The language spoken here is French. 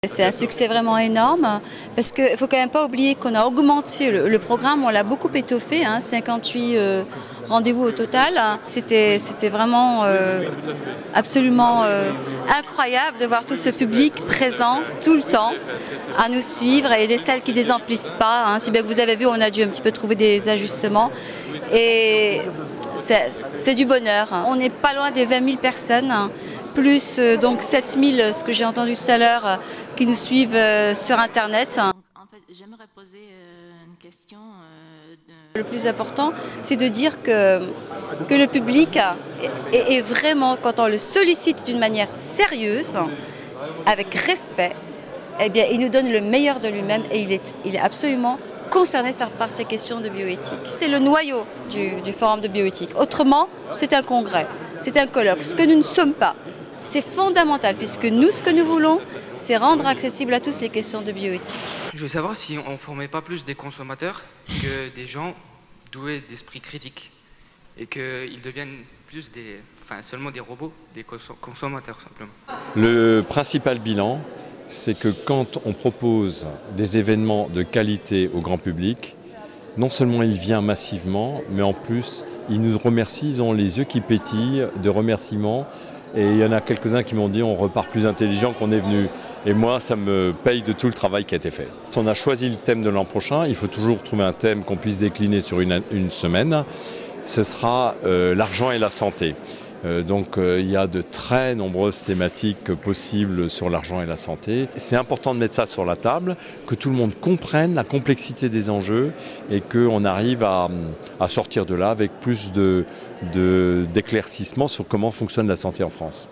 C'est un succès vraiment énorme parce qu'il ne faut quand même pas oublier qu'on a augmenté le programme, on l'a beaucoup étoffé, 58 rendez-vous au total. C'était vraiment absolument incroyable de voir tout ce public présent tout le temps à nous suivre et des salles qui ne désemplissent pas. Si bien que vous avez vu, on a dû un petit peu trouver des ajustements et c'est du bonheur. On n'est pas loin des 20 000 personnes. Plus donc 7 000, ce que j'ai entendu tout à l'heure, qui nous suivent sur Internet. En fait, j'aimerais poser une question. Le plus important, c'est de dire que le public est vraiment, quand on le sollicite d'une manière sérieuse, avec respect, eh bien, il nous donne le meilleur de lui-même et il est absolument concerné par ces questions de bioéthique. C'est le noyau du forum de bioéthique. Autrement, c'est un congrès, c'est un colloque, ce que nous ne sommes pas. C'est fondamental puisque nous, ce que nous voulons, c'est rendre accessible à tous les questions de bioéthique. Je veux savoir si on ne formait pas plus des consommateurs que des gens doués d'esprit critique et qu'ils deviennent plus seulement des robots, des consommateurs simplement. Le principal bilan, c'est que quand on propose des événements de qualité au grand public, non seulement il vient massivement, mais en plus, il nous remercie, ils ont les yeux qui pétillent de remerciements. Et il y en a quelques-uns qui m'ont dit on repart plus intelligent qu'on est venu. Et moi, ça me paye de tout le travail qui a été fait. On a choisi le thème de l'an prochain. Il faut toujours trouver un thème qu'on puisse décliner sur une semaine. Ce sera l'argent et la santé. Il y a de très nombreuses thématiques possibles sur l'argent et la santé. C'est important de mettre ça sur la table, que tout le monde comprenne la complexité des enjeux et qu'on arrive à sortir de là avec plus d'éclaircissement sur comment fonctionne la santé en France.